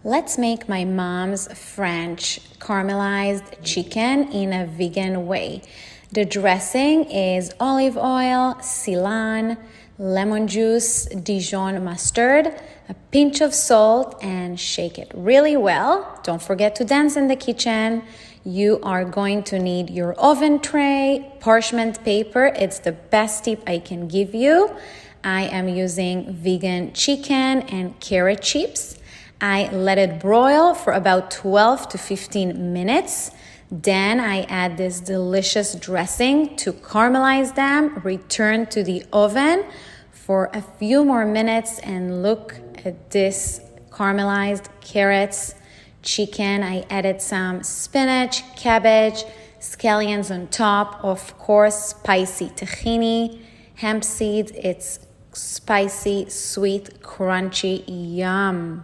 Let's make my mom's French caramelized chicken in a vegan way. The dressing is olive oil, Silan, lemon juice, Dijon mustard, a pinch of salt, and shake it really well. Don't forget to dance in the kitchen. You are going to need your oven tray, parchment paper. It's the best tip I can give you. I am using vegan chicken and carrot chips. I let it broil for about 12 to 15 minutes. Then I add this delicious dressing to caramelize them, return to the oven for a few more minutes, and look at this caramelized carrots, chicken. I added some spinach, cabbage, scallions on top, of course, spicy tahini, hemp seeds. It's spicy, sweet, crunchy, yum.